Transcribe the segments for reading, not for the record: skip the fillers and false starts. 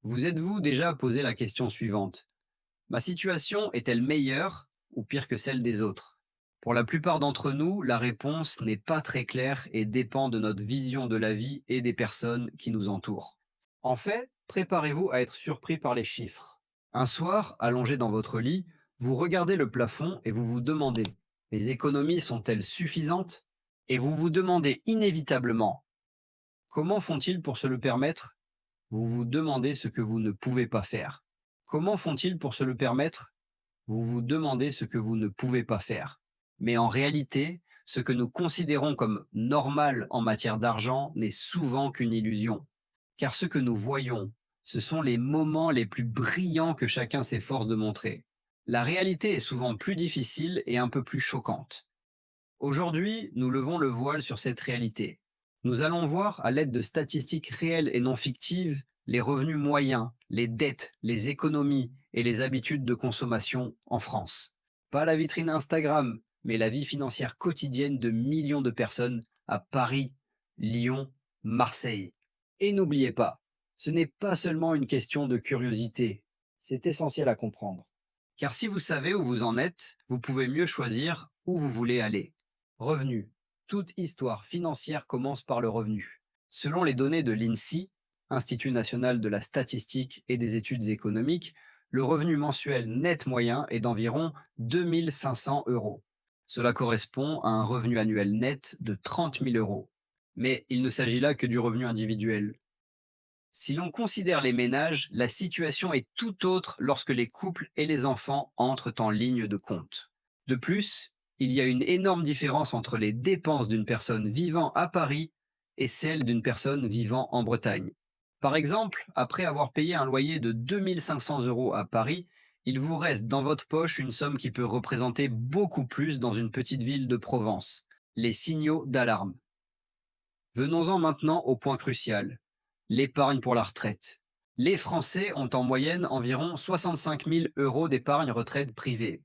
Vous êtes-vous déjà posé la question suivante? Ma situation est-elle meilleure ou pire que celle des autres? Pour la plupart d'entre nous, la réponse n'est pas très claire et dépend de notre vision de la vie et des personnes qui nous entourent. En fait, préparez-vous à être surpris par les chiffres. Un soir, allongé dans votre lit, vous regardez le plafond et vous vous demandez, les économies sont-elles suffisantes? Et vous vous demandez inévitablement, comment font-ils pour se le permettre? Vous vous demandez ce que vous ne pouvez pas faire. Comment font-ils pour se le permettre? Vous vous demandez ce que vous ne pouvez pas faire. Mais en réalité, ce que nous considérons comme normal en matière d'argent n'est souvent qu'une illusion. Car ce que nous voyons, ce sont les moments les plus brillants que chacun s'efforce de montrer. La réalité est souvent plus difficile et un peu plus choquante. Aujourd'hui, nous levons le voile sur cette réalité. Nous allons voir, à l'aide de statistiques réelles et non fictives, les revenus moyens, les dettes, les économies et les habitudes de consommation en France. Pas la vitrine Instagram, mais la vie financière quotidienne de millions de personnes à Paris, Lyon, Marseille. Et n'oubliez pas, ce n'est pas seulement une question de curiosité, c'est essentiel à comprendre. Car si vous savez où vous en êtes, vous pouvez mieux choisir où vous voulez aller. Revenu. Toute histoire financière commence par le revenu. Selon les données de l'INSEE, Institut national de la statistique et des études économiques, le revenu mensuel net moyen est d'environ 2 500 euros. Cela correspond à un revenu annuel net de 30 000 euros. Mais il ne s'agit là que du revenu individuel. Si l'on considère les ménages, la situation est tout autre lorsque les couples et les enfants entrent en ligne de compte. De plus, il y a une énorme différence entre les dépenses d'une personne vivant à Paris et celles d'une personne vivant en Bretagne. Par exemple, après avoir payé un loyer de 2 500 euros à Paris, il vous reste dans votre poche une somme qui peut représenter beaucoup plus dans une petite ville de Provence. Les signaux d'alarme. Venons-en maintenant au point crucial. L'épargne pour la retraite. Les Français ont en moyenne environ 65 000 euros d'épargne retraite privée.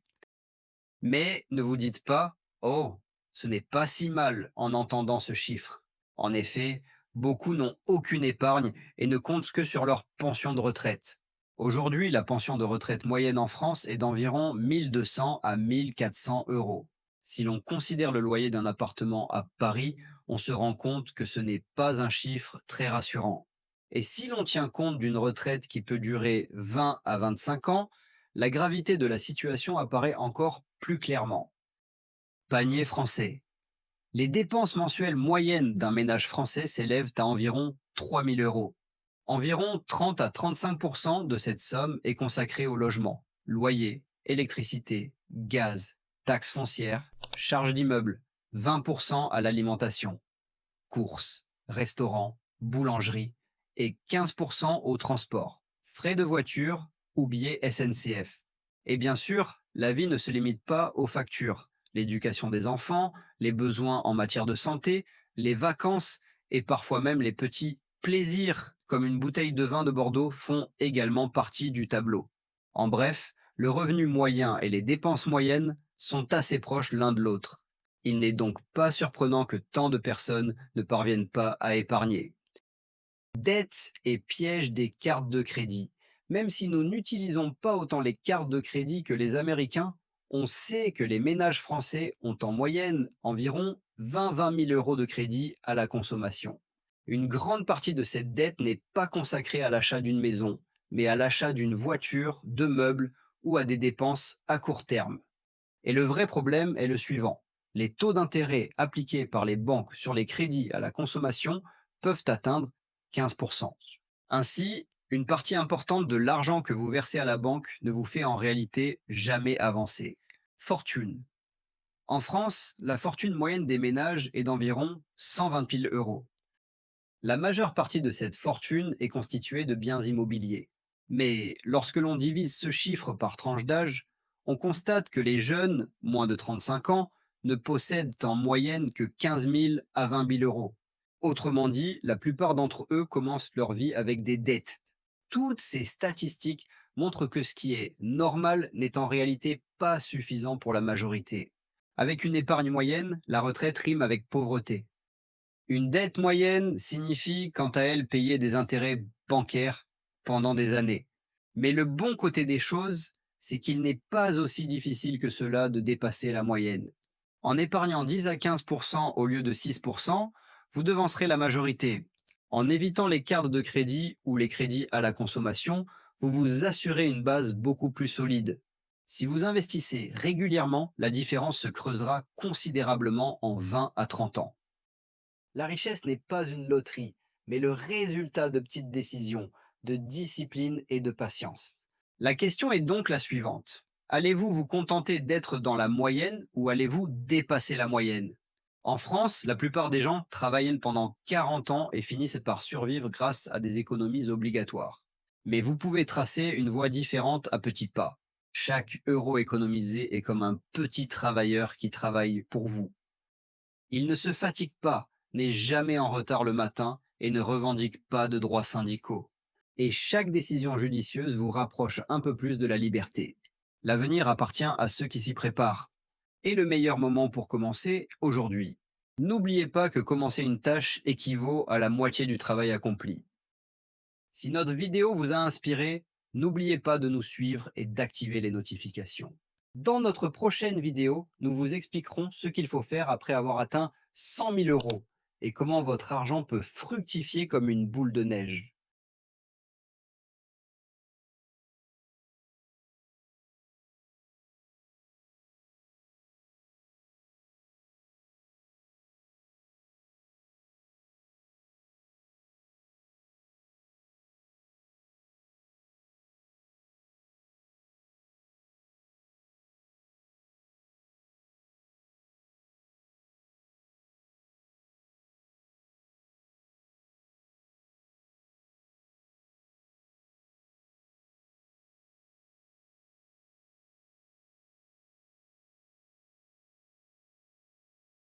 Mais ne vous dites pas « Oh, ce n'est pas si mal » en entendant ce chiffre. En effet, beaucoup n'ont aucune épargne et ne comptent que sur leur pension de retraite. Aujourd'hui, la pension de retraite moyenne en France est d'environ 1200 à 1400 euros. Si l'on considère le loyer d'un appartement à Paris, on se rend compte que ce n'est pas un chiffre très rassurant. Et si l'on tient compte d'une retraite qui peut durer 20 à 25 ans, la gravité de la situation apparaît encore plus clairement. Panier français. Les dépenses mensuelles moyennes d'un ménage français s'élèvent à environ 3 000 euros. Environ 30 à 35% de cette somme est consacrée au logement, loyer, électricité, gaz, taxes foncières, charges d'immeuble, 20% à l'alimentation, courses, restaurants, boulangerie et 15% au transport, frais de voiture ou billets SNCF. Et bien sûr, la vie ne se limite pas aux factures. L'éducation des enfants, les besoins en matière de santé, les vacances et parfois même les petits plaisirs comme une bouteille de vin de Bordeaux font également partie du tableau. En bref, le revenu moyen et les dépenses moyennes sont assez proches l'un de l'autre. Il n'est donc pas surprenant que tant de personnes ne parviennent pas à épargner. Dette et piège des cartes de crédit. Même si nous n'utilisons pas autant les cartes de crédit que les Américains, on sait que les ménages français ont en moyenne environ 20 000 euros de crédit à la consommation. Une grande partie de cette dette n'est pas consacrée à l'achat d'une maison, mais à l'achat d'une voiture, de meubles ou à des dépenses à court terme. Et le vrai problème est le suivant. Les taux d'intérêt appliqués par les banques sur les crédits à la consommation peuvent atteindre 15%. Ainsi, une partie importante de l'argent que vous versez à la banque ne vous fait en réalité jamais avancer. Fortune. En France, la fortune moyenne des ménages est d'environ 120 000 euros. La majeure partie de cette fortune est constituée de biens immobiliers. Mais lorsque l'on divise ce chiffre par tranche d'âge, on constate que les jeunes, moins de 35 ans, ne possèdent en moyenne que 15 000 à 20 000 euros. Autrement dit, la plupart d'entre eux commencent leur vie avec des dettes. Toutes ces statistiques montrent que ce qui est normal n'est en réalité pas suffisant pour la majorité. Avec une épargne moyenne, la retraite rime avec pauvreté. Une dette moyenne signifie quant à elle payer des intérêts bancaires pendant des années. Mais le bon côté des choses, c'est qu'il n'est pas aussi difficile que cela de dépasser la moyenne. En épargnant 10 à 15% au lieu de 6%, vous devancerez la majorité. En évitant les cartes de crédit ou les crédits à la consommation, vous vous assurez une base beaucoup plus solide. Si vous investissez régulièrement, la différence se creusera considérablement en 20 à 30 ans. La richesse n'est pas une loterie, mais le résultat de petites décisions, de discipline et de patience. La question est donc la suivante. Allez-vous vous contenter d'être dans la moyenne ou allez-vous dépasser la moyenne? En France, la plupart des gens travaillent pendant 40 ans et finissent par survivre grâce à des économies obligatoires. Mais vous pouvez tracer une voie différente à petits pas. Chaque euro économisé est comme un petit travailleur qui travaille pour vous. Il ne se fatigue pas, n'est jamais en retard le matin et ne revendique pas de droits syndicaux. Et chaque décision judicieuse vous rapproche un peu plus de la liberté. L'avenir appartient à ceux qui s'y préparent. Et le meilleur moment pour commencer, aujourd'hui. N'oubliez pas que commencer une tâche équivaut à la moitié du travail accompli. Si notre vidéo vous a inspiré, n'oubliez pas de nous suivre et d'activer les notifications. Dans notre prochaine vidéo, nous vous expliquerons ce qu'il faut faire après avoir atteint 100 000 € et comment votre argent peut fructifier comme une boule de neige.